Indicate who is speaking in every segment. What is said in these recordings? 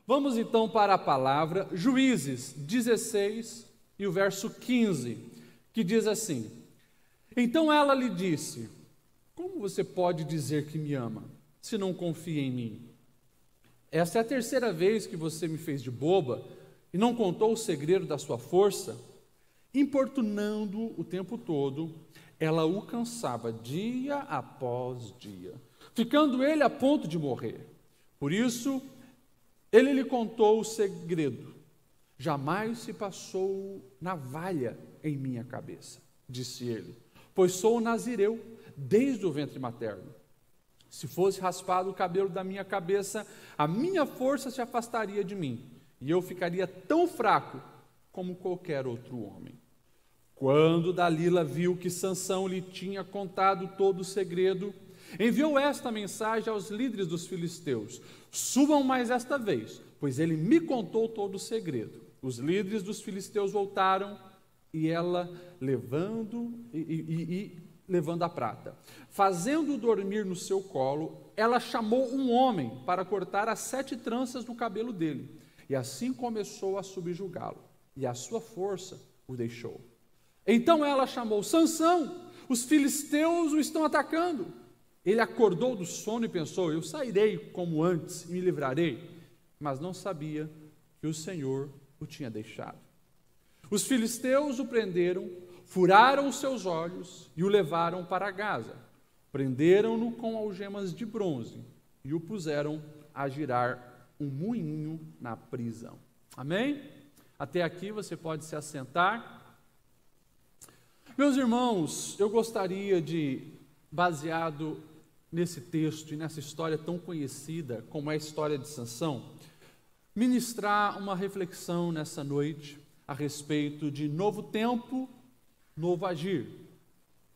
Speaker 1: Vamos então para a palavra Juízes 16 e o verso 15, que diz assim: Então ela lhe disse: Como você pode dizer que me ama, se não confia em mim? Esta é a terceira vez que você me fez de boba e não contou o segredo da sua força. Importunando o tempo todo, ela o cansava dia após dia, ficando ele a ponto de morrer. Por isso, ele lhe contou o segredo. Jamais se passou navalha em minha cabeça, disse ele, pois sou nazireu desde o ventre materno. Se fosse raspado o cabelo da minha cabeça, a minha força se afastaria de mim, e eu ficaria tão fraco como qualquer outro homem. Quando Dalila viu que Sansão lhe tinha contado todo o segredo, enviou esta mensagem aos líderes dos filisteus: Subam mais esta vez, pois ele me contou todo o segredo. Os líderes dos filisteus voltaram, e ela levando a prata. Fazendo-o dormir no seu colo, ela chamou um homem para cortar as 7 tranças no cabelo dele, e assim começou a subjugá-lo, e a sua força o deixou. Então ela chamou: Sansão, os filisteus o estão atacando. Ele acordou do sono e pensou: eu sairei como antes e me livrarei, mas não sabia que o Senhor o tinha deixado. Os filisteus o prenderam, furaram os seus olhos e o levaram para Gaza. Prenderam-no com algemas de bronze e o puseram a girar um moinho na prisão. Amém? Até aqui você pode se assentar. Meus irmãos, eu gostaria de, baseado nesse texto e nessa história tão conhecida como é a história de Sansão, ministrar uma reflexão nessa noite a respeito de novo tempo, novo agir.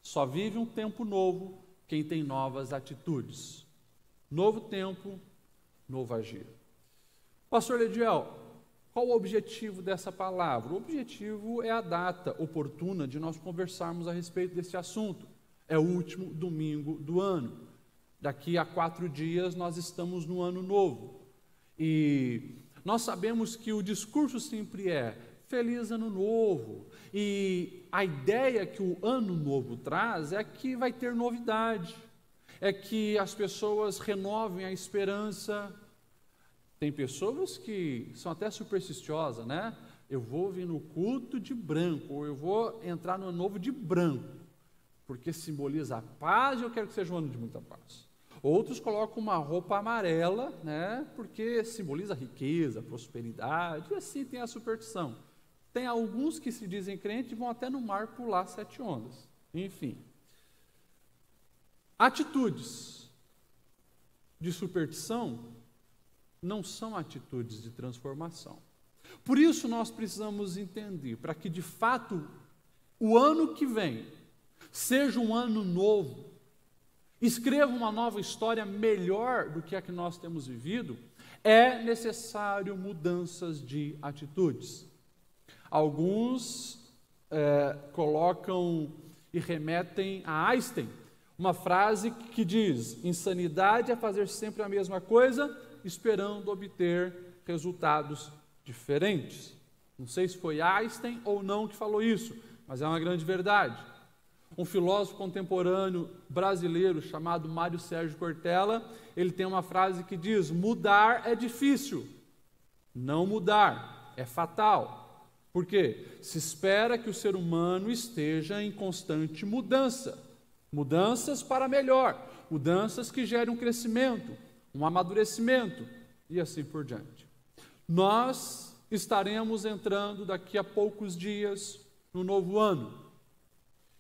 Speaker 1: Só vive um tempo novo quem tem novas atitudes. Novo tempo, novo agir. Pastor Lediel, qual o objetivo dessa palavra? O objetivo é a data oportuna de nós conversarmos a respeito desse assunto. É o último domingo do ano. Daqui a 4 dias nós estamos no ano novo. E nós sabemos que o discurso sempre é Feliz Ano Novo. E a ideia que o Ano Novo traz é que vai ter novidade. É que as pessoas renovem a esperança. Tem pessoas que são até supersticiosas, né? Eu vou vir no culto de branco, ou eu vou entrar no ano novo de branco, porque simboliza a paz e eu quero que seja um ano de muita paz. Outros colocam uma roupa amarela, né? Porque simboliza riqueza, prosperidade, e assim tem a superstição. Tem alguns que se dizem crentes e vão até no mar pular 7 ondas. Enfim. Atitudes de superstição não são atitudes de transformação. Por isso nós precisamos entender, para que de fato o ano que vem seja um ano novo, escreva uma nova história melhor do que a que nós temos vivido, é necessário mudanças de atitudes. Alguns colocam e remetem a Einstein, uma frase que diz: insanidade é fazer sempre a mesma coisa, esperando obter resultados diferentes. Não sei se foi Einstein ou não que falou isso, mas é uma grande verdade. Um filósofo contemporâneo brasileiro chamado Mário Sérgio Cortella, ele tem uma frase que diz: mudar é difícil, não mudar é fatal. Por quê? Se espera que o ser humano esteja em constante mudança, mudanças para melhor, mudanças que gerem um crescimento, um amadurecimento e assim por diante. Nós estaremos entrando daqui a poucos dias no novo ano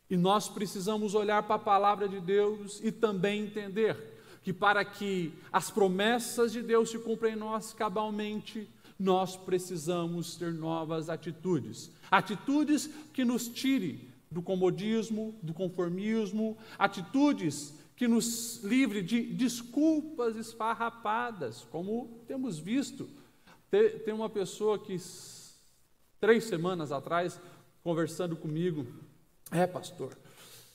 Speaker 1: e nós precisamos olhar para a palavra de Deus e também entender que para que as promessas de Deus se cumpram em nós cabalmente, nós precisamos ter novas atitudes, atitudes que nos tire do comodismo, do conformismo, atitudes que nos livre de desculpas esfarrapadas, como temos visto. Tem uma pessoa que 3 semanas atrás, conversando comigo, pastor,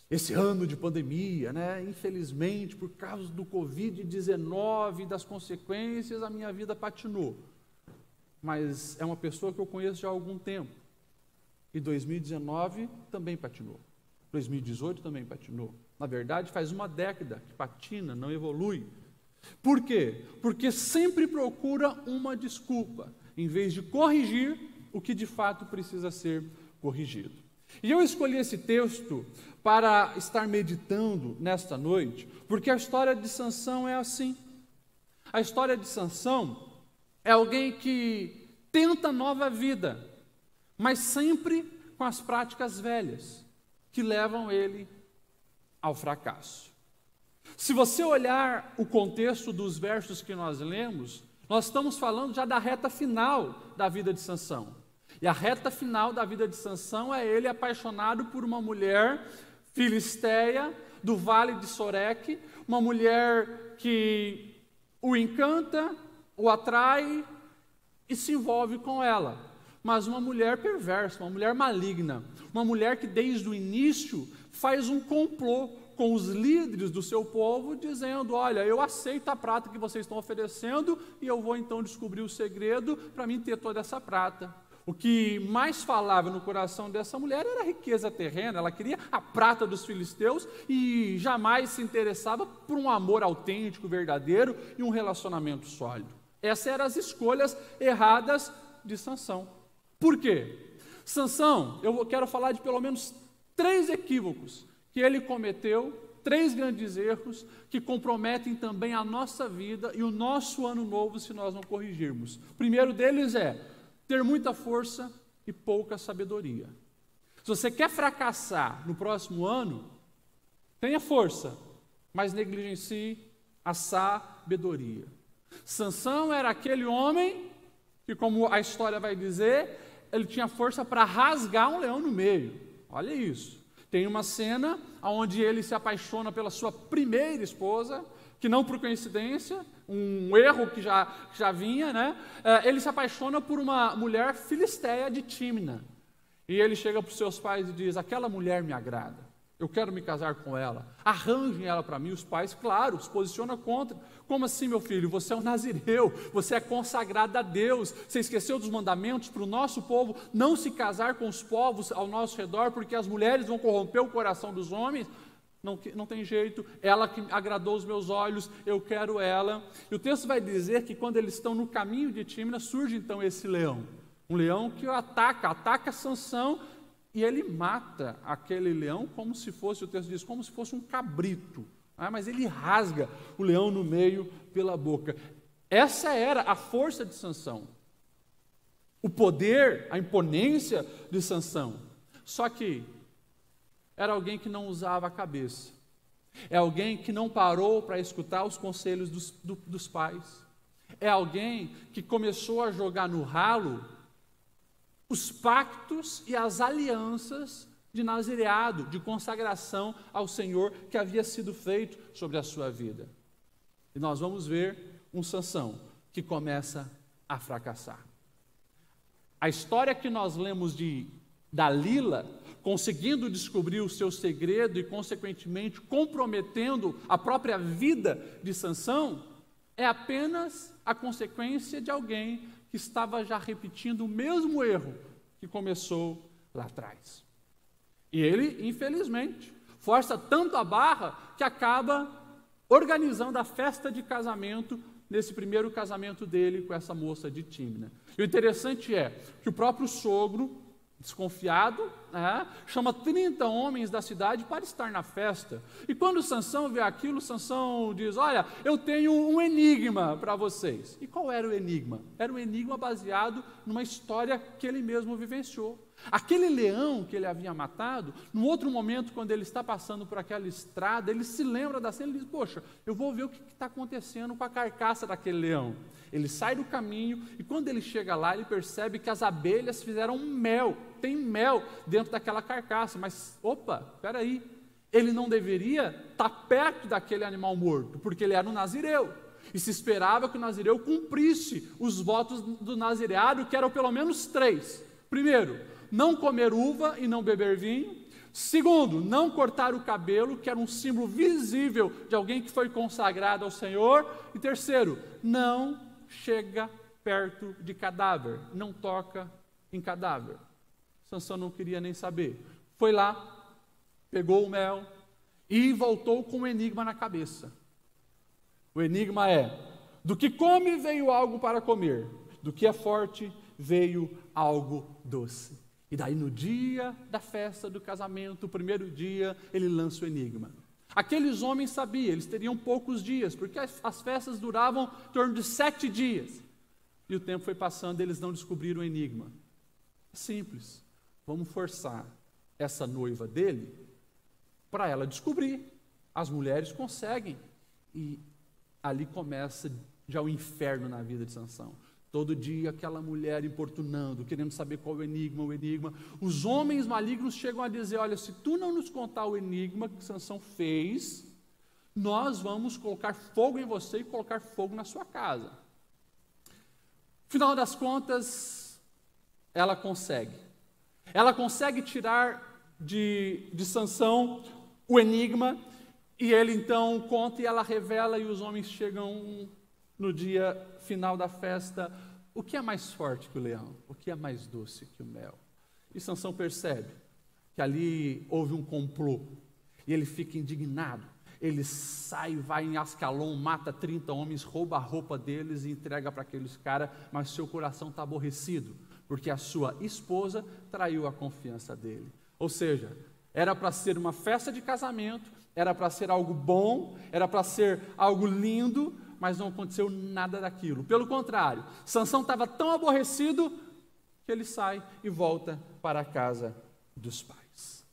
Speaker 1: esse ano de pandemia, né, infelizmente, por causa do Covid-19 e das consequências, a minha vida patinou. mas é uma pessoa que eu conheço já há algum tempo. E 2019 também patinou. 2018 também patinou. Na verdade, faz uma década que patina, não evolui. Por quê? Porque sempre procura uma desculpa, em vez de corrigir o que de fato precisa ser corrigido. E eu escolhi esse texto para estar meditando nesta noite, porque a história de Sansão é assim. A história de Sansão é alguém que tenta nova vida, mas sempre com as práticas velhas, que levam ele ao fracasso. Se você olhar o contexto dos versos que nós lemos, nós estamos falando já da reta final da vida de Sansão. E a reta final da vida de Sansão é ele apaixonado por uma mulher filisteia do vale de Soreque, uma mulher que o encanta, o atrai e se envolve com ela. Mas uma mulher perversa, uma mulher maligna, uma mulher que desde o início faz um complô com os líderes do seu povo, dizendo: olha, eu aceito a prata que vocês estão oferecendo e eu vou então descobrir o segredo para mim ter toda essa prata. O que mais falava no coração dessa mulher era a riqueza terrena, ela queria a prata dos filisteus e jamais se interessava por um amor autêntico, verdadeiro e um relacionamento sólido. Essas eram as escolhas erradas de Sansão. Por quê? Sansão, eu quero falar de pelo menos 3 equívocos que ele cometeu, 3 grandes erros que comprometem também a nossa vida e o nosso ano novo se nós não corrigirmos. O primeiro deles é ter muita força e pouca sabedoria. Se você quer fracassar no próximo ano, tenha força, mas negligencie a sabedoria. Sansão era aquele homem que, como a história vai dizer, ele tinha força para rasgar um leão no meio. Olha isso. Tem uma cena onde ele se apaixona pela sua primeira esposa, que não por coincidência, um erro que já vinha, né? Ele se apaixona por uma mulher filisteia de Tímina. E ele chega para os seus pais e diz: aquela mulher me agrada, eu quero me casar com ela, arranjem ela para mim. Os pais, claro, se posicionam contra. Como assim, meu filho? Você é um nazireu, você é consagrado a Deus, você esqueceu dos mandamentos para o nosso povo não se casar com os povos ao nosso redor, porque as mulheres vão corromper o coração dos homens. Não tem jeito, ela que agradou os meus olhos, eu quero ela. E o texto vai dizer que quando eles estão no caminho de Tímina, surge então esse leão. Um leão que ataca Sansão, e ele mata aquele leão como se fosse, o texto diz, como se fosse um cabrito. Mas ele rasga o leão no meio pela boca. Essa era a força de Sansão. O poder, a imponência de Sansão. Só que era alguém que não usava a cabeça. É alguém que não parou para escutar os conselhos dos pais. É alguém que começou a jogar no ralo os pactos e as alianças de nazireado, de consagração ao Senhor que havia sido feito sobre a sua vida. E nós vamos ver um Sansão que começa a fracassar. A história que nós lemos de Dalila, conseguindo descobrir o seu segredo e, consequentemente, comprometendo a própria vida de Sansão, é apenas a consequência de alguém que estava já repetindo o mesmo erro que começou lá atrás. E ele, infelizmente, força tanto a barra que acaba organizando a festa de casamento nesse primeiro casamento dele com essa moça de Tímina. E o interessante é que o próprio sogro, desconfiado, chama 30 homens da cidade para estar na festa. E quando Sansão vê aquilo, Sansão diz: olha, eu tenho um enigma para vocês. E qual era o enigma? Era um enigma baseado numa história que ele mesmo vivenciou. Aquele leão que ele havia matado, num outro momento, quando ele está passando por aquela estrada, ele se lembra da cena e diz: poxa, eu vou ver o que está acontecendo com a carcaça daquele leão. Ele sai do caminho e quando ele chega lá, ele percebe que as abelhas fizeram mel, tem mel dentro daquela carcaça, mas opa, espera aí, ele não deveria estar perto daquele animal morto, porque ele era um nazireu, e se esperava que o nazireu cumprisse os votos do nazireado, que eram pelo menos 3. Primeiro, não comer uva e não beber vinho. Segundo, não cortar o cabelo, que era um símbolo visível de alguém que foi consagrado ao Senhor. E terceiro, não chega perto de cadáver, não toca em cadáver. Sansão não queria nem saber. Foi lá, pegou o mel e voltou com um enigma na cabeça. O enigma é: do que come veio algo para comer, do que é forte veio algo doce. E daí no dia da festa do casamento, o primeiro dia, ele lança o enigma. Aqueles homens sabiam, eles teriam poucos dias, porque as festas duravam em torno de 7 dias. E o tempo foi passando e eles não descobriram o enigma. É simples, vamos forçar essa noiva dele para ela descobrir. As mulheres conseguem. E ali começa já o inferno na vida de Sansão. Todo dia aquela mulher importunando, querendo saber qual o enigma. Os homens malignos chegam a dizer: olha, se tu não nos contar o enigma que Sansão fez, nós vamos colocar fogo em você e colocar fogo na sua casa. Final das contas, ela consegue. Ela consegue tirar de Sansão o enigma, e ele então conta e ela revela, e os homens chegam no dia final da festa: o que é mais forte que o leão? O que é mais doce que o mel? E Sansão percebe que ali houve um complô, e ele fica indignado. Ele sai, vai em Ascalon, mata 30 homens, rouba a roupa deles e entrega para aqueles caras, mas seu coração está aborrecido, porque a sua esposa traiu a confiança dele. Ou seja, era para ser uma festa de casamento, era para ser algo bom, era para ser algo lindo, mas não aconteceu nada daquilo. Pelo contrário, Sansão estava tão aborrecido que ele sai e volta para a casa dos pais.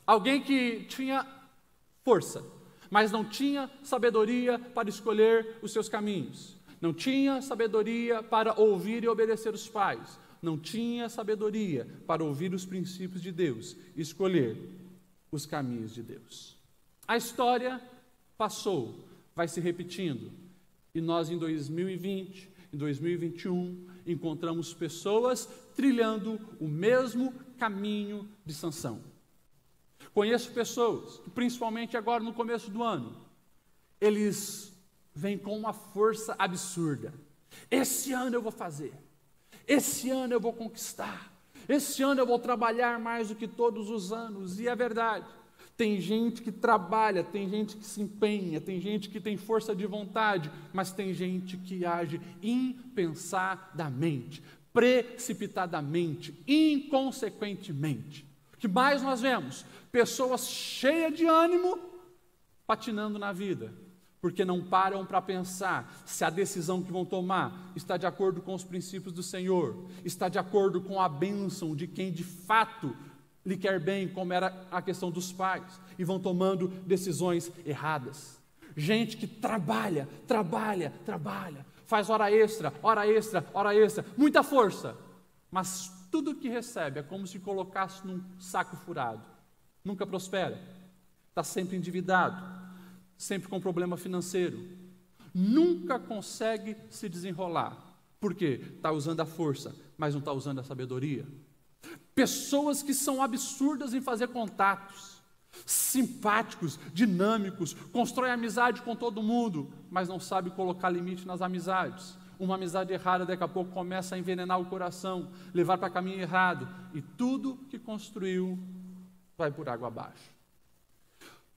Speaker 1: Alguém que tinha força, mas não tinha sabedoria para escolher os seus caminhos. Não tinha sabedoria para ouvir e obedecer os pais. Não tinha sabedoria para ouvir os princípios de Deus e escolher os caminhos de Deus. A história passou, vai se repetindo. E nós em 2020, em 2021, encontramos pessoas trilhando o mesmo caminho de Sansão. Conheço pessoas que, principalmente agora no começo do ano, eles vêm com uma força absurda. Esse ano eu vou fazer, esse ano eu vou conquistar, esse ano eu vou trabalhar mais do que todos os anos. E é verdade, tem gente que trabalha, tem gente que se empenha, tem gente que tem força de vontade, mas tem gente que age impensadamente, precipitadamente, inconsequentemente. O que mais nós vemos? Pessoas cheias de ânimo, patinando na vida, porque não param para pensar se a decisão que vão tomar está de acordo com os princípios do Senhor, está de acordo com a bênção de quem de fato lhe quer bem, como era a questão dos pais, e vão tomando decisões erradas. Gente que trabalha, faz hora extra, muita força, mas tudo que recebe é como se colocasse num saco furado. Nunca prospera, está sempre endividado, sempre com problema financeiro, nunca consegue se desenrolar. Por quê? Está usando a força, mas não está usando a sabedoria. Pessoas que são absurdas em fazer contatos, simpáticos, dinâmicos, constroem amizade com todo mundo, mas não sabe colocar limite nas amizades. Uma amizade errada daqui a pouco começa a envenenar o coração, levar para caminho errado, e tudo que construiu vai por água abaixo.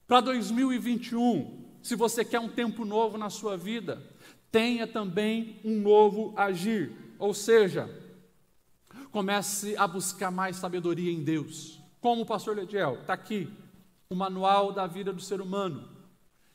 Speaker 1: Para 2021, se você quer um tempo novo na sua vida, tenha também um novo agir, ou seja, comece a buscar mais sabedoria em Deus. Como o pastor Lediel, está aqui, o manual da vida do ser humano.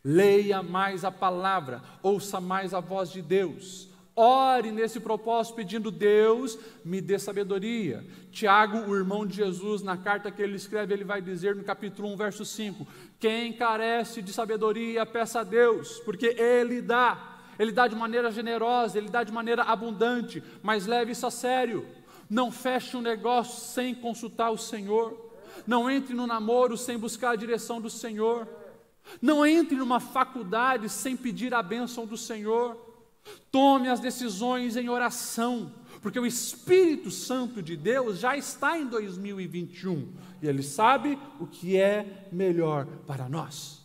Speaker 1: Leia mais a palavra, ouça mais a voz de Deus. Ore nesse propósito pedindo: Deus, me dê sabedoria. Tiago, o irmão de Jesus, na carta que ele escreve, ele vai dizer no capítulo 1, verso 5, quem carece de sabedoria, peça a Deus, porque Ele dá de maneira generosa, Ele dá de maneira abundante, mas leve isso a sério. Não feche um negócio sem consultar o Senhor, não entre no namoro sem buscar a direção do Senhor, não entre numa faculdade sem pedir a bênção do Senhor. Tome as decisões em oração, porque o Espírito Santo de Deus já está em 2021 e Ele sabe o que é melhor para nós.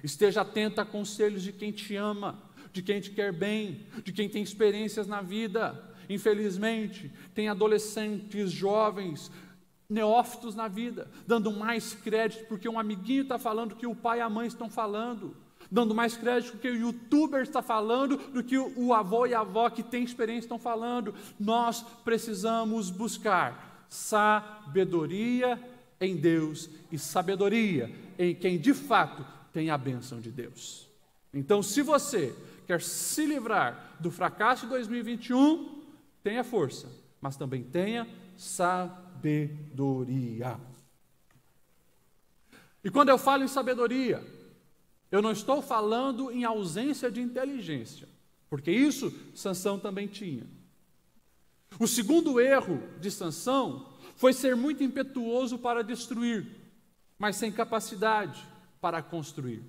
Speaker 1: Esteja atento a conselhos de quem te ama. de quem te quer bem, de quem tem experiências na vida. Infelizmente, tem adolescentes, jovens, neófitos na vida, dando mais crédito porque um amiguinho está falando que o pai e a mãe estão falando, dando mais crédito que o youtuber está falando do que o avô e a avó que tem experiência estão falando. Nós precisamos buscar sabedoria em Deus e sabedoria em quem de fato tem a bênção de Deus. Então, se você quer se livrar do fracasso de 2021, tenha força, mas também tenha sabedoria. E quando eu falo em sabedoria, eu não estou falando em ausência de inteligência, porque isso Sansão também tinha. O segundo erro de Sansão foi ser muito impetuoso para destruir, mas sem capacidade para construir.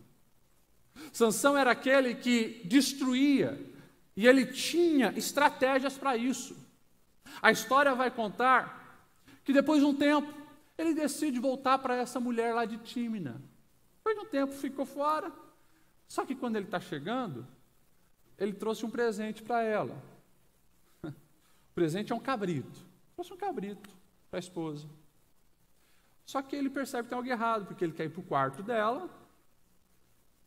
Speaker 1: Sansão era aquele que destruía, e ele tinha estratégias para isso. A história vai contar que depois de um tempo, ele decide voltar para essa mulher lá de Tímina. Depois de um tempo ficou fora, só que quando ele está chegando, ele trouxe um presente para ela. O presente é um cabrito. Trouxe um cabrito para a esposa. Só que ele percebe que tem algo errado, porque ele quer ir para o quarto dela,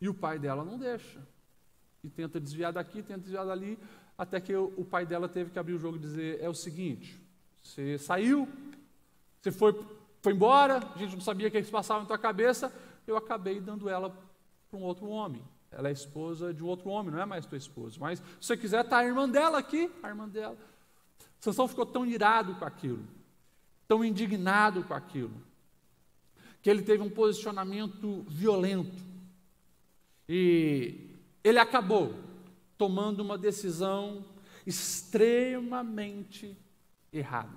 Speaker 1: e o pai dela não deixa. E tenta desviar daqui, tenta desviar dali, até que o pai dela teve que abrir o jogo e dizer, é o seguinte, você saiu, você foi embora, a gente não sabia o que se passava na tua cabeça, eu acabei dando ela para um outro homem. Ela é esposa de um outro homem, não é mais tua esposa. Mas se você quiser, está a irmã dela aqui, a irmã dela. Sansão ficou tão irado com aquilo, tão indignado com aquilo, que ele teve um posicionamento violento. E ele acabou tomando uma decisão extremamente errada.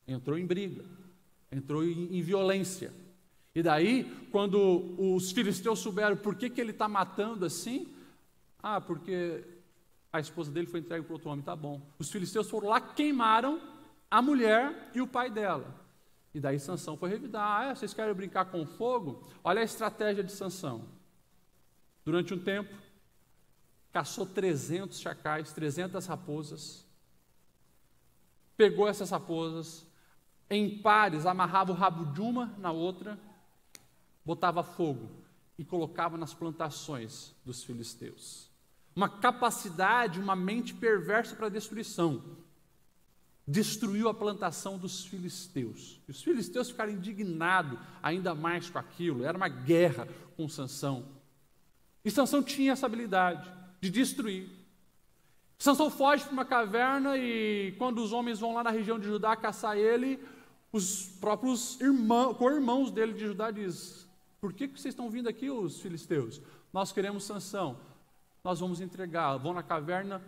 Speaker 1: Entrou em briga, entrou em violência. E daí, quando os filisteus souberam por que ele está matando assim, porque a esposa dele foi entregue para outro homem, tá bom. Os filisteus foram lá, queimaram a mulher e o pai dela. E daí Sansão foi revidar. Vocês querem brincar com fogo? Olha a estratégia de Sansão. Durante um tempo, caçou 300 chacais, 300 raposas, pegou essas raposas, em pares, amarrava o rabo de uma na outra, botava fogo e colocava nas plantações dos filisteus. Uma capacidade, uma mente perversa para a destruição. Destruiu a plantação dos filisteus. E os filisteus ficaram indignados ainda mais com aquilo. Era uma guerra com Sansão. E Sansão tinha essa habilidade de destruir. Sansão foge para uma caverna e quando os homens vão lá na região de Judá caçar ele, os próprios co-irmãos dele de Judá dizem, por que vocês estão vindo aqui, os filisteus? Nós queremos Sansão, nós vamos entregar. Vão na caverna,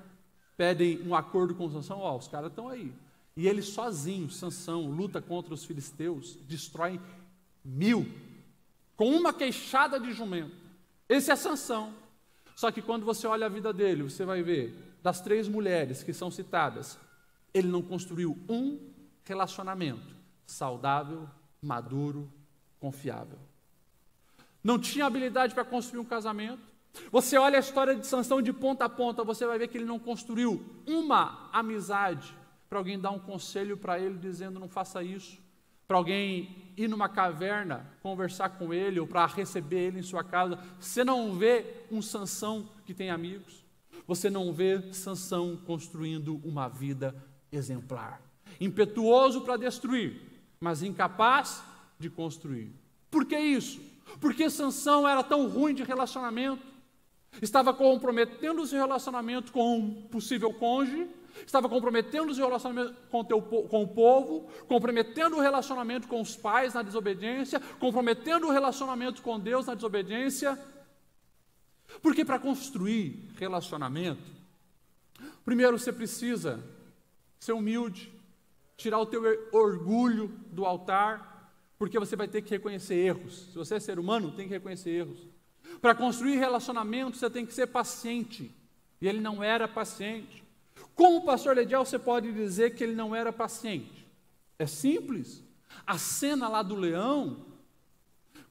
Speaker 1: pedem um acordo com Sansão, os caras estão aí. E ele sozinho, Sansão, luta contra os filisteus, destrói 1000, com uma queixada de jumento. Esse é Sansão. Só que quando você olha a vida dele, você vai ver, das 3 mulheres que são citadas, ele não construiu um relacionamento saudável, maduro, confiável. Não tinha habilidade para construir um casamento. Você olha a história de Sansão de ponta a ponta, você vai ver que ele não construiu uma amizade para alguém dar um conselho para ele dizendo não faça isso, para alguém ir numa caverna, conversar com ele, ou para receber ele em sua casa. Você não vê um Sansão que tem amigos, você não vê Sansão construindo uma vida exemplar, impetuoso para destruir, mas incapaz de construir. Por que isso? Porque Sansão era tão ruim de relacionamento, estava comprometendo o seu relacionamento com um possível cônjuge, estava comprometendo o seu relacionamento com o povo, comprometendo o relacionamento com os pais na desobediência, comprometendo o relacionamento com Deus na desobediência. Porque para construir relacionamento, primeiro você precisa ser humilde, tirar o teu orgulho do altar, porque você vai ter que reconhecer erros. Se você é ser humano, tem que reconhecer erros. Para construir relacionamento, você tem que ser paciente. E ele não era paciente. Como o pastor Lediel, você pode dizer que ele não era paciente? É simples. A cena lá do leão,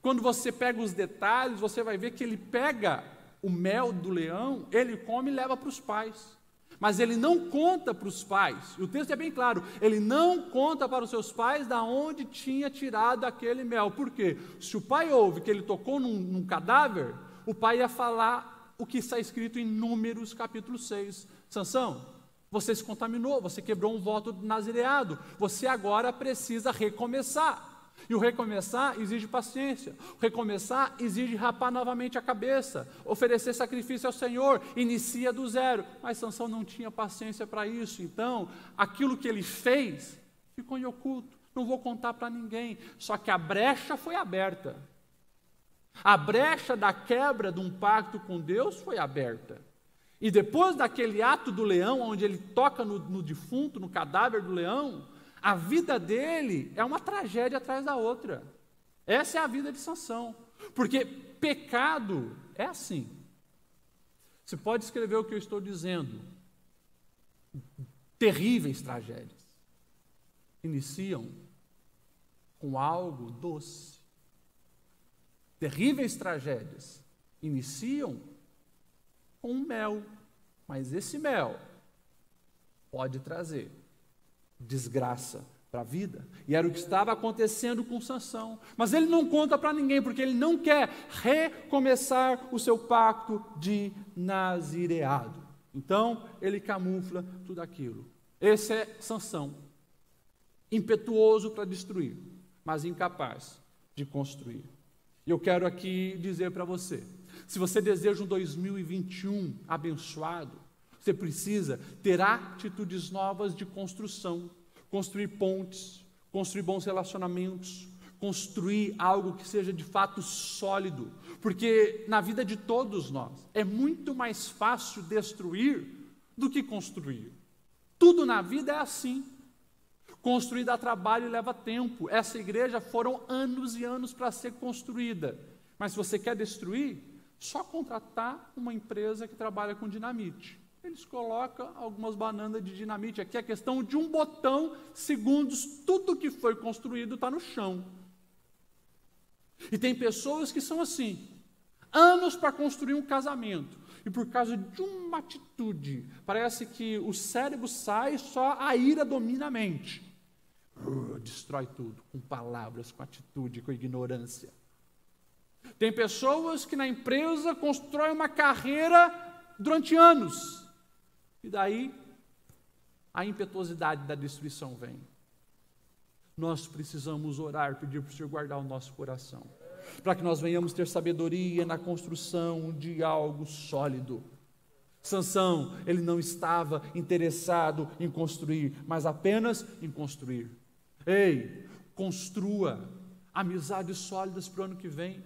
Speaker 1: quando você pega os detalhes, você vai ver que ele pega o mel do leão, ele come e leva para os pais. Mas ele não conta para os pais, e o texto é bem claro, ele não conta para os seus pais da onde tinha tirado aquele mel. Por quê? Se o pai ouve que ele tocou num cadáver, o pai ia falar o que está escrito em Números capítulo 6. Sansão, você se contaminou, você quebrou um voto do nazireado, você agora precisa recomeçar. E o recomeçar exige paciência, o recomeçar exige rapar novamente a cabeça, oferecer sacrifício ao Senhor, inicia do zero. Mas Sansão não tinha paciência para isso, então aquilo que ele fez ficou em oculto, não vou contar para ninguém. Só que a brecha foi aberta, a brecha da quebra de um pacto com Deus foi aberta. E depois daquele ato do leão, onde ele toca no defunto, no cadáver do leão, a vida dele é uma tragédia atrás da outra. Essa é a vida de Sansão. Porque pecado é assim. Você pode escrever o que eu estou dizendo. Terríveis tragédias iniciam com algo doce. Terríveis tragédias iniciam com um mel. Mas esse mel pode trazer desgraça para a vida, e era o que estava acontecendo com Sansão, mas ele não conta para ninguém, porque ele não quer recomeçar o seu pacto de nazireado. Então, ele camufla tudo aquilo. Esse é Sansão, impetuoso para destruir, mas incapaz de construir. E eu quero aqui dizer para você, se você deseja um 2021 abençoado, você precisa ter atitudes novas de construção, construir pontes, construir bons relacionamentos, construir algo que seja de fato sólido, porque na vida de todos nós é muito mais fácil destruir do que construir. Tudo na vida é assim. Construir dá trabalho e leva tempo. Essa igreja foram anos e anos para ser construída, mas se você quer destruir, só contratar uma empresa que trabalha com dinamite. Eles colocam algumas bananas de dinamite. Aqui é questão de um botão, segundos, tudo que foi construído está no chão. E tem pessoas que são assim, anos para construir um casamento, e por causa de uma atitude, parece que o cérebro sai, só a ira domina a mente. Destrói tudo, com palavras, com atitude, com ignorância. Tem pessoas que na empresa constroem uma carreira durante anos, e daí a impetuosidade da destruição vem. Nós precisamos orar, pedir para o Senhor guardar o nosso coração, para que nós venhamos ter sabedoria na construção de algo sólido. Sansão, ele não estava interessado em construir, mas apenas em construir. Ei, construa amizades sólidas para o ano que vem.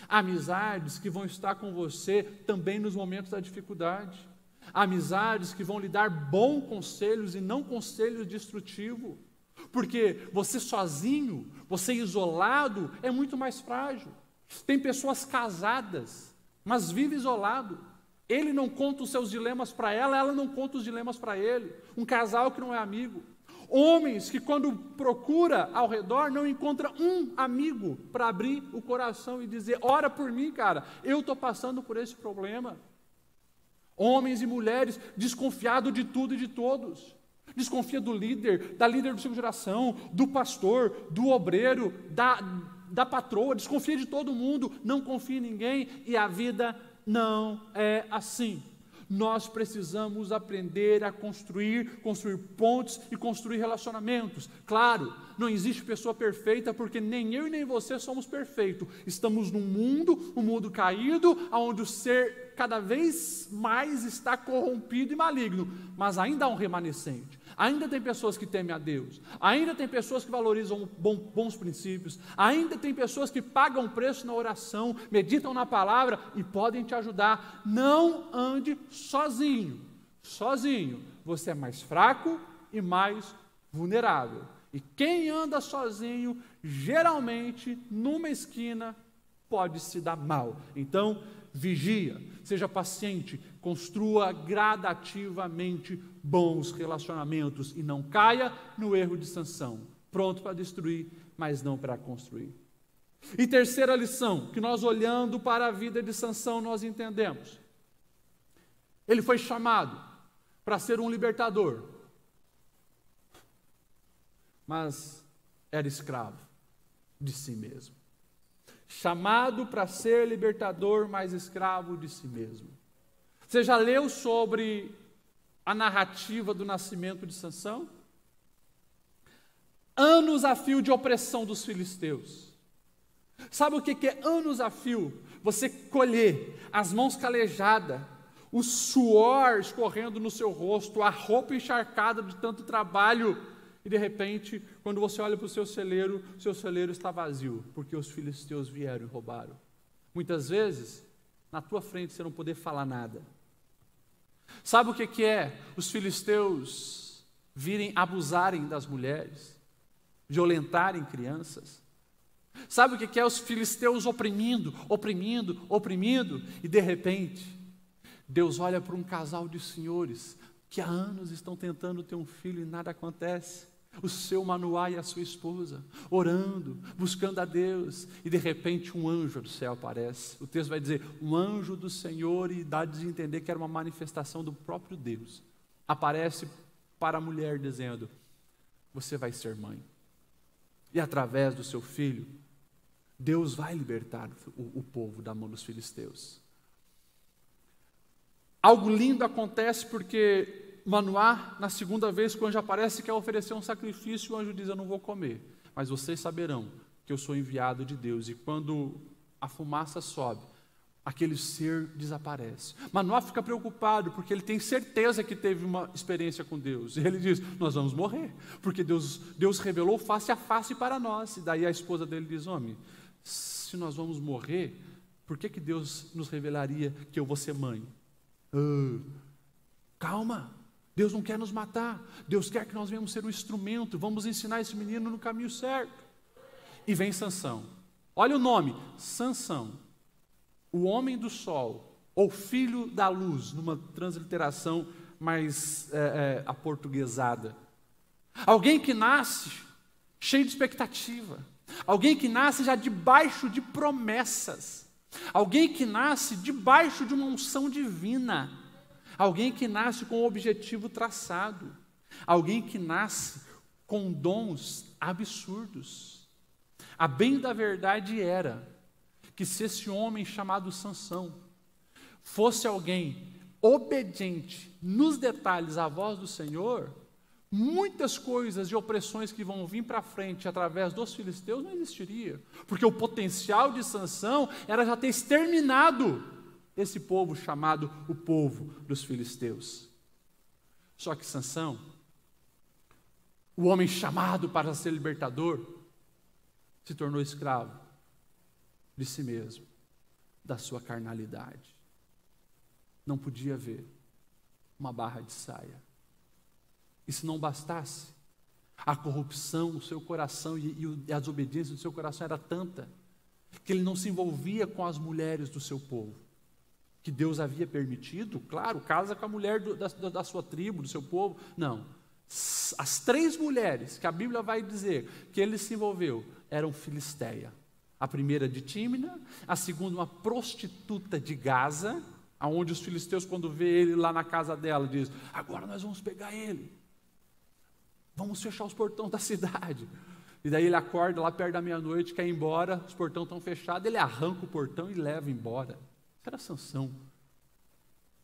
Speaker 1: Amizades que vão estar com você também nos momentos da dificuldade. Amizades que vão lhe dar bons conselhos e não conselhos destrutivos. Porque você sozinho, você isolado, é muito mais frágil. Tem pessoas casadas, mas vive isolado. Ele não conta os seus dilemas para ela não conta os dilemas para ele. Um casal que não é amigo. Homens que quando procura ao redor não encontra um amigo para abrir o coração e dizer, ora por mim, cara, eu estou passando por esse problema. Homens e mulheres desconfiados de tudo e de todos. Desconfia do líder, da líder do seu geração, do pastor, do obreiro, da patroa, desconfia de todo mundo, não confia em ninguém, e a vida não é assim. Nós precisamos aprender a construir pontes e construir relacionamentos. Claro, não existe pessoa perfeita, porque nem eu e nem você somos perfeitos. Estamos num mundo caído, onde o ser cada vez mais está corrompido e maligno, mas ainda há um remanescente. Ainda tem pessoas que temem a Deus, ainda tem pessoas que valorizam bons princípios, ainda tem pessoas que pagam preço na oração, meditam na palavra e podem te ajudar. Não ande sozinho. Sozinho você é mais fraco e mais vulnerável. E quem anda sozinho, geralmente, numa esquina, pode se dar mal. Então, vigia, seja paciente, construa gradativamente bons relacionamentos e não caia no erro de Sansão, pronto para destruir, mas não para construir. E terceira lição, que nós olhando para a vida de Sansão nós entendemos. Ele foi chamado para ser um libertador, mas era escravo de si mesmo. Chamado para ser libertador, mas escravo de si mesmo. Você já leu sobre a narrativa do nascimento de Sansão? Anos a fio de opressão dos filisteus. Sabe o que é anos a fio? Você colher as mãos calejadas, o suor escorrendo no seu rosto, a roupa encharcada de tanto trabalho, e de repente, quando você olha para o seu celeiro está vazio, porque os filisteus vieram e roubaram. Muitas vezes, na tua frente você não poder falar nada. Sabe o que é os filisteus virem abusarem das mulheres, violentarem crianças? Sabe o que é os filisteus oprimindo, e de repente, Deus olha para um casal de senhores que há anos estão tentando ter um filho e nada acontece. O seu Manoá e a sua esposa, orando, buscando a Deus, e de repente um anjo do céu aparece. O texto vai dizer, um anjo do Senhor, e dá de entender que era uma manifestação do próprio Deus. Aparece para a mulher dizendo, você vai ser mãe. E através do seu filho, Deus vai libertar o povo da mão dos filisteus. Algo lindo acontece porque Manoá, na segunda vez que o anjo aparece, quer oferecer um sacrifício, o anjo diz, eu não vou comer, mas vocês saberão que eu sou enviado de Deus. E quando a fumaça sobe, aquele ser desaparece. Manoá fica preocupado, porque ele tem certeza que teve uma experiência com Deus. E ele diz, nós vamos morrer, porque Deus revelou face a face para nós. E daí a esposa dele diz, homem, se nós vamos morrer, por que Deus nos revelaria que eu vou ser mãe? Calma, Deus não quer nos matar, Deus quer que nós venhamos ser um instrumento, vamos ensinar esse menino no caminho certo. E vem Sansão, olha o nome, Sansão, o homem do sol, ou filho da luz, numa transliteração mais aportuguesada. Alguém que nasce cheio de expectativa, alguém que nasce já debaixo de promessas, alguém que nasce debaixo de uma unção divina, alguém que nasce com um objetivo traçado, alguém que nasce com dons absurdos. A bem da verdade era que se esse homem chamado Sansão fosse alguém obediente nos detalhes à voz do Senhor, muitas coisas de opressões que vão vir para frente através dos filisteus não existiria, porque o potencial de Sansão era já ter exterminado esse povo chamado o povo dos filisteus. Só que Sansão, o homem chamado para ser libertador, se tornou escravo de si mesmo, da sua carnalidade. Não podia ver uma barra de saia. E se não bastasse, a corrupção no seu coração e a desobediência do seu coração era tanta, que ele não se envolvia com as mulheres do seu povo, que Deus havia permitido, claro, casa com a mulher da sua tribo, do seu povo, não. As 3 mulheres que a Bíblia vai dizer que ele se envolveu, eram filisteia. A primeira de Tímina, a segunda uma prostituta de Gaza, aonde os filisteus, quando vê ele lá na casa dela, diz, agora nós vamos pegar ele. Vamos fechar os portões da cidade. E daí ele acorda lá perto da meia-noite, quer ir embora, os portões estão fechados, ele arranca o portão e leva embora. Isso era Sansão.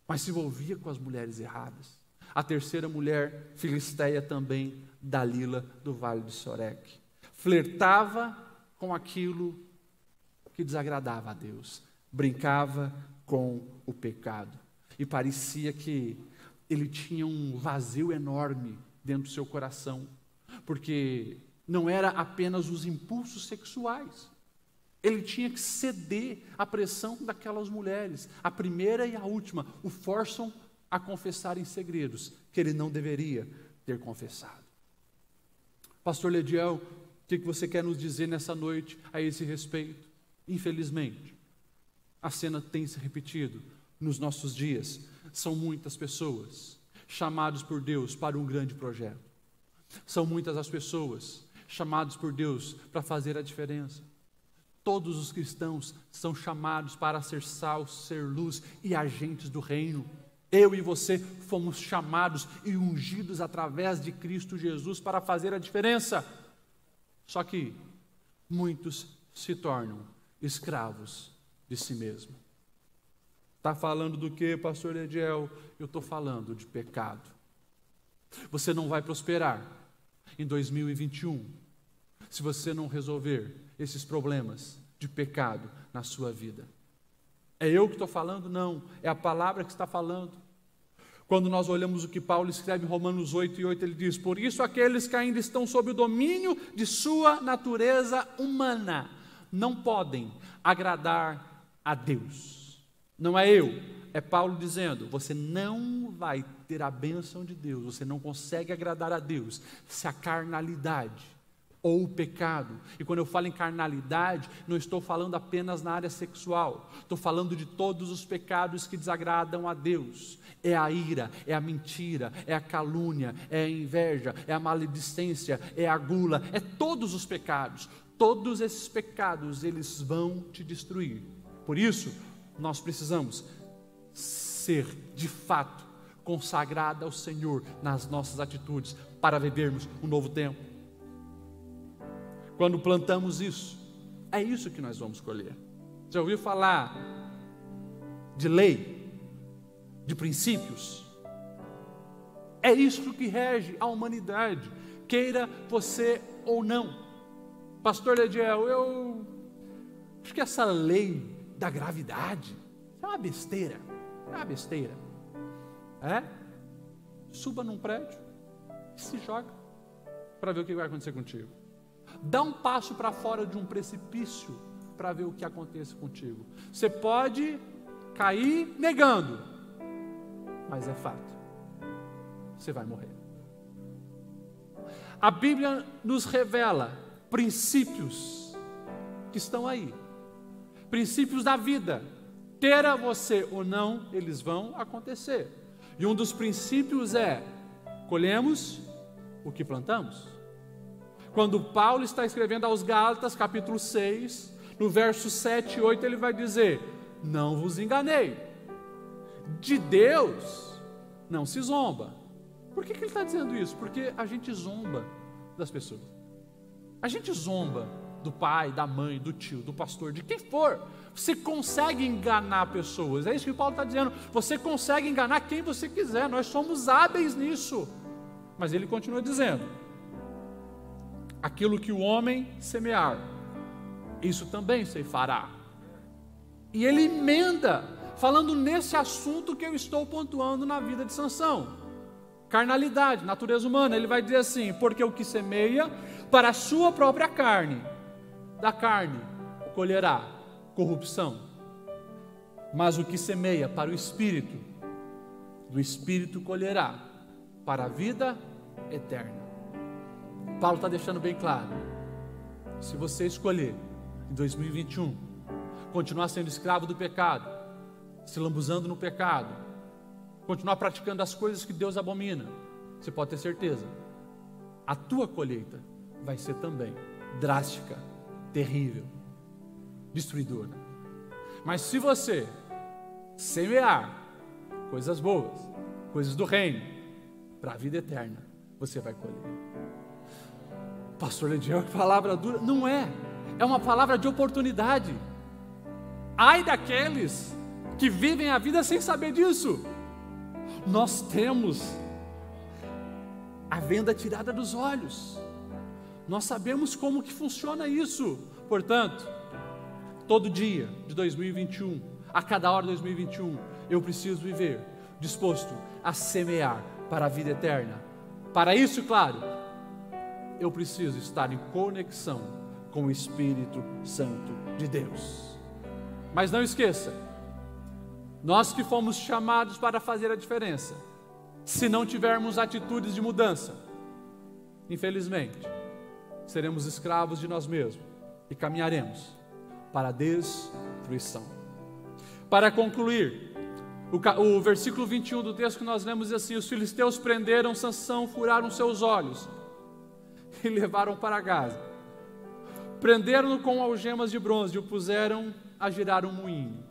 Speaker 1: Mas se envolvia com as mulheres erradas. A terceira mulher, filisteia também, Dalila, do Vale de Soreque. Flertava com aquilo que desagradava a Deus. Brincava com o pecado. E parecia que ele tinha um vazio enorme dentro do seu coração, porque não era apenas os impulsos sexuais. Ele tinha que ceder à pressão daquelas mulheres. A primeira e a última o forçam a confessar em segredos que ele não deveria ter confessado. Pastor Lediel, o que você quer nos dizer nessa noite a esse respeito? Infelizmente, a cena tem se repetido nos nossos dias. São muitas pessoas chamadas por Deus para um grande projeto. São muitas as pessoas chamadas por Deus para fazer a diferença. Todos os cristãos são chamados para ser sal, ser luz e agentes do reino. Eu e você fomos chamados e ungidos através de Cristo Jesus para fazer a diferença. Só que muitos se tornam escravos de si mesmo. Está falando do que, pastor Ediel? Eu estou falando de pecado. Você não vai prosperar em 2021 se você não resolver esses problemas de pecado na sua vida. É eu que estou falando? Não, é a palavra que está falando. Quando nós olhamos o que Paulo escreve em Romanos 8:8, ele diz: por isso aqueles que ainda estão sob o domínio de sua natureza humana não podem agradar a Deus. Não é eu, é Paulo dizendo: você não vai ter a bênção de Deus, você não consegue agradar a Deus se a carnalidade ou o pecado, e quando eu falo em carnalidade, não estou falando apenas na área sexual, estou falando de todos os pecados que desagradam a Deus. É a ira, é a mentira, é a calúnia, é a inveja, é a maledicência, é a gula, é todos os pecados. Todos esses pecados, eles vão te destruir. Por isso, nós precisamos ser, de fato, consagrada ao Senhor nas nossas atitudes, para vivermos um novo tempo. Quando plantamos isso, é isso que nós vamos colher. Já ouviu falar de lei, de princípios? É isso que rege a humanidade, queira você ou não. Pastor Ediel, eu acho que essa lei da gravidade é uma besteira. É uma besteira. Suba num prédio e se joga para ver o que vai acontecer contigo. Dá um passo para fora de um precipício para ver o que acontece contigo. Você pode cair negando, mas é fato, você vai morrer. A Bíblia nos revela princípios que estão aí, princípios da vida, queira você ou não, eles vão acontecer. E um dos princípios é: colhemos o que plantamos. Quando Paulo está escrevendo aos Gálatas, capítulo 6, no verso 7 e 8, ele vai dizer: não vos enganei, de Deus não se zomba. Por que ele está dizendo isso? Porque a gente zomba das pessoas. A gente zomba do pai, da mãe, do tio, do pastor, de quem for. Você consegue enganar pessoas. É isso que Paulo está dizendo. Você consegue enganar quem você quiser. Nós somos hábeis nisso. Mas ele continua dizendo: aquilo que o homem semear, isso também ceifará. E ele emenda, falando nesse assunto que eu estou pontuando na vida de Sansão. Carnalidade, natureza humana. Ele vai dizer assim: porque o que semeia para a sua própria carne, da carne colherá corrupção. Mas o que semeia para o Espírito, do Espírito colherá para a vida eterna. Paulo está deixando bem claro: se você escolher em 2021 continuar sendo escravo do pecado, se lambuzando no pecado, continuar praticando as coisas que Deus abomina, você pode ter certeza, a tua colheita vai ser também drástica, terrível, destruidora. Mas se você semear coisas boas, coisas do reino, para a vida eterna, você vai colher. Pastor Ediel, que palavra dura. Não é, é uma palavra de oportunidade. Ai daqueles que vivem a vida sem saber disso. Nós temos a venda tirada dos olhos. Nós sabemos como que funciona isso. Portanto, todo dia de 2021, a cada hora de 2021, eu preciso viver disposto a semear para a vida eterna. Para isso, claro, eu preciso estar em conexão com o Espírito Santo de Deus. Mas não esqueça, nós que fomos chamados para fazer a diferença, se não tivermos atitudes de mudança, infelizmente, seremos escravos de nós mesmos e caminharemos para a destruição. Para concluir, o versículo 21 do texto que nós lemos diz assim: os filisteus prenderam Sansão, furaram seus olhos e levaram para Gaza. Prenderam-no com algemas de bronze e o puseram a girar um moinho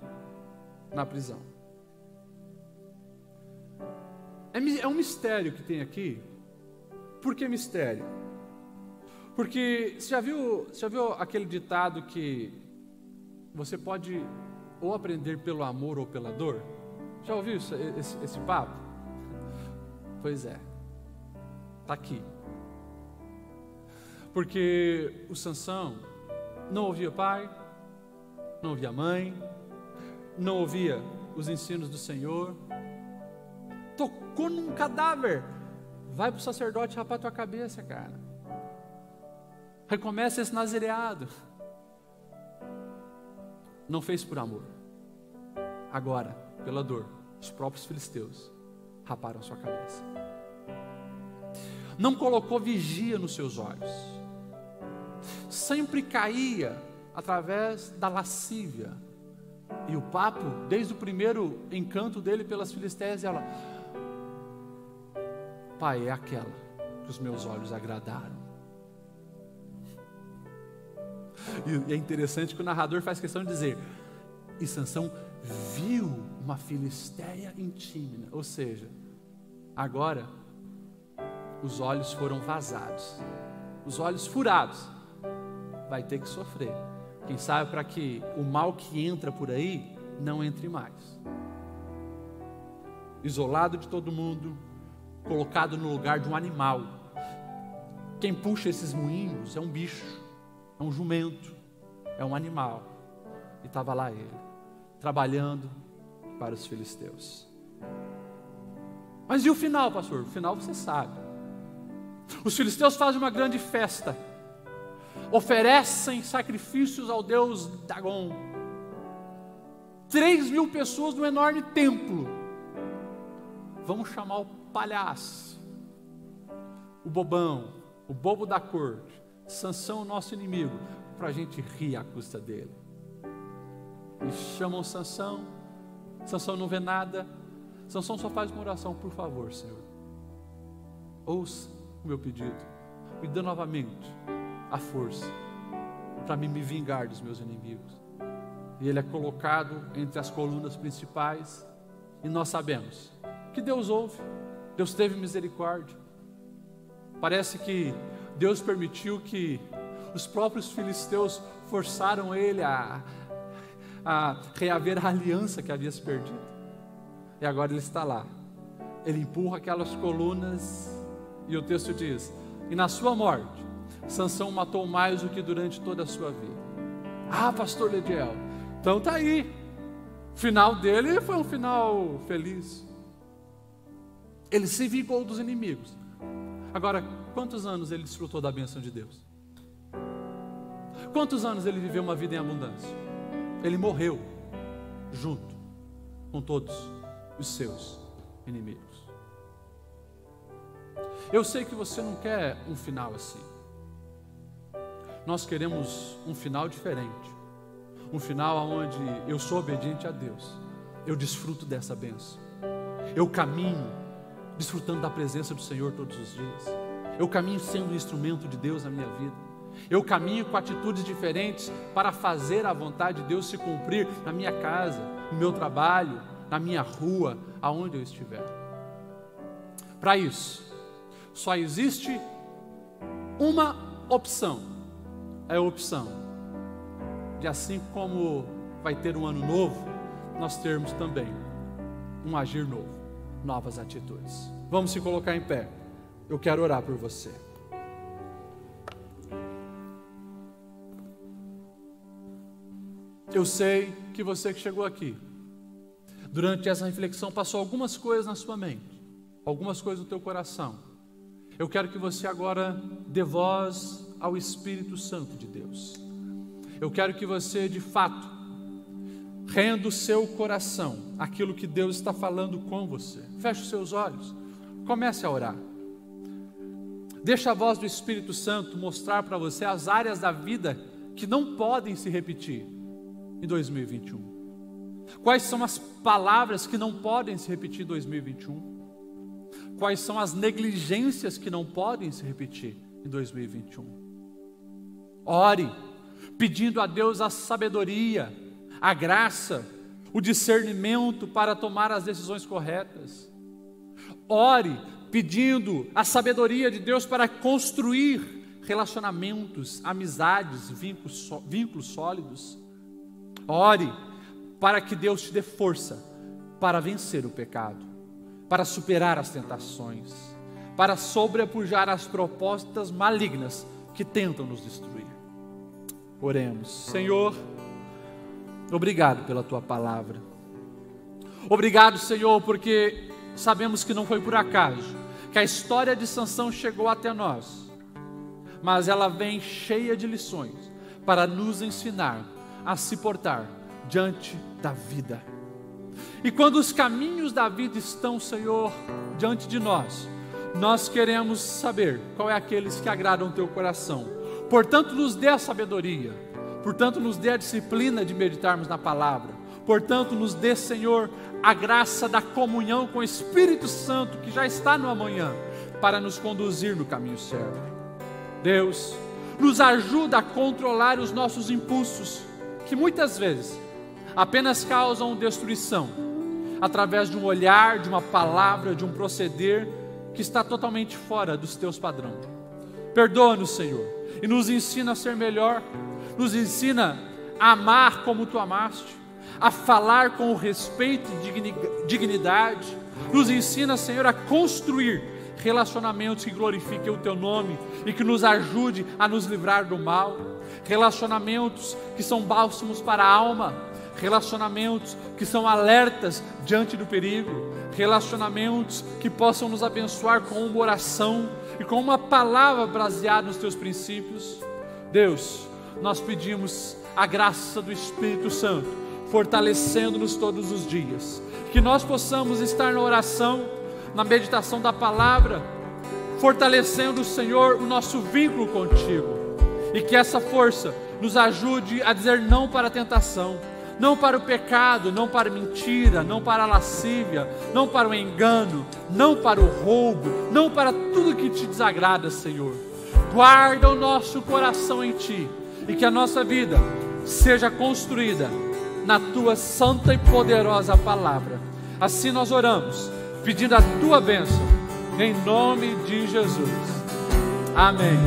Speaker 1: na prisão. É um mistério que tem aqui. Por que mistério? Porque você já viu aquele ditado que você pode ou aprender pelo amor ou pela dor? Já ouviu esse papo? Pois é, está aqui. Porque o Sansão não ouvia pai, não ouvia mãe, não ouvia os ensinos do Senhor, tocou num cadáver, vai para o sacerdote rapar tua cabeça, cara, recomeça esse nazireado. Não fez por amor, agora, pela dor, os próprios filisteus raparam sua cabeça. Não colocou vigia nos seus olhos, sempre caía através da lascívia. E o papo, desde o primeiro encanto dele pelas filisteias, ela: pai, é aquela que os meus olhos agradaram. E é interessante que o narrador faz questão de dizer: e Sansão viu uma filisteia intímida. Ou seja, agora os olhos foram vazados, os olhos furados. Vai ter que sofrer. Quem sabe para que o mal que entra por aí não entre mais. Isolado de todo mundo, colocado no lugar de um animal. Quem puxa esses moinhos é um bicho, é um jumento, é um animal. E estava lá ele, trabalhando para os filisteus. Mas e o final, pastor? O final você sabe. Os filisteus fazem uma grande festa, oferecem sacrifícios ao deus Dagon. 3.000 pessoas num enorme templo. Vamos chamar o palhaço, o bobão, o bobo da corte, Sansão, o nosso inimigo, para a gente rir à custa dele. E chamam Sansão. Sansão não vê nada. Sansão só faz uma oração: por favor, Senhor, ouça o meu pedido, me dê novamente a força para me vingar dos meus inimigos. E ele é colocado entre as colunas principais, e nós sabemos que Deus ouve, Deus teve misericórdia. Parece que Deus permitiu que os próprios filisteus forçaram ele a reaver a aliança que havia se perdido. E agora ele está lá, ele empurra aquelas colunas, e o texto diz: e na sua morte Sansão matou mais do que durante toda a sua vida. Ah, pastor Lediel, então tá aí, o final dele foi um final feliz. Ele se vingou dos inimigos. Agora, quantos anos ele desfrutou da bênção de Deus? Quantos anos ele viveu uma vida em abundância? Ele morreu junto com todos os seus inimigos. Eu sei que você não quer um final assim. Nós queremos um final diferente. Um final onde eu sou obediente a Deus, eu desfruto dessa bênção, eu caminho desfrutando da presença do Senhor todos os dias, eu caminho sendo um instrumento de Deus na minha vida, eu caminho com atitudes diferentes para fazer a vontade de Deus se cumprir na minha casa, no meu trabalho, na minha rua, aonde eu estiver. Para isso, só existe uma opção, é a opção de, assim como vai ter um ano novo, nós termos também um agir novo, novas atitudes. Vamos se colocar em pé, eu quero orar por você. Eu sei que você que chegou aqui, durante essa reflexão passou algumas coisas na sua mente, algumas coisas no teu coração. Eu quero que você agora dê voz ao Espírito Santo de Deus. Eu quero que você, de fato, renda o seu coração àquilo que Deus está falando com você. Feche os seus olhos, comece a orar. Deixa a voz do Espírito Santo mostrar para você as áreas da vida que não podem se repetir em 2021. Quais são as palavras que não podem se repetir em 2021? Quais são as negligências que não podem se repetir em 2021? Ore pedindo a Deus a sabedoria, a graça, o discernimento para tomar as decisões corretas. Ore pedindo a sabedoria de Deus para construir relacionamentos, amizades, vínculos sólidos. Ore para que Deus te dê força para vencer o pecado, para superar as tentações, para sobrepujar as propostas malignas que tentam nos destruir. Oremos. Senhor, obrigado pela Tua palavra. Obrigado, Senhor, porque sabemos que não foi por acaso que a história de Sansão chegou até nós, mas ela vem cheia de lições para nos ensinar a se portar diante da vida. E quando os caminhos da vida estão, Senhor, diante de nós, nós queremos saber qual é aqueles que agradam o Teu coração. Portanto, nos dê a sabedoria, portanto, nos dê a disciplina de meditarmos na palavra, portanto, nos dê, Senhor, a graça da comunhão com o Espírito Santo, que já está no amanhã, para nos conduzir no caminho certo. Deus, nos ajuda a controlar os nossos impulsos, que muitas vezes apenas causam destruição, através de um olhar, de uma palavra, de um proceder, que está totalmente fora dos Teus padrões. Perdoa-nos, Senhor, e nos ensina a ser melhor, nos ensina a amar como Tu amaste, a falar com respeito e dignidade, nos ensina, Senhor, a construir relacionamentos que glorifiquem o Teu nome e que nos ajude a nos livrar do mal, relacionamentos que são bálsamos para a alma, relacionamentos que são alertas diante do perigo, relacionamentos que possam nos abençoar com uma oração e com uma palavra baseada nos Teus princípios. Deus, nós pedimos a graça do Espírito Santo, fortalecendo-nos todos os dias, que nós possamos estar na oração, na meditação da palavra, fortalecendo, Senhor, o nosso vínculo contigo, e que essa força nos ajude a dizer não para a tentação, não para o pecado, não para a mentira, não para a lascívia, não para o engano, não para o roubo, não para tudo que Te desagrada, Senhor. Guarda o nosso coração em Ti, e que a nossa vida seja construída na Tua santa e poderosa palavra. Assim nós oramos, pedindo a Tua bênção, em nome de Jesus. Amém.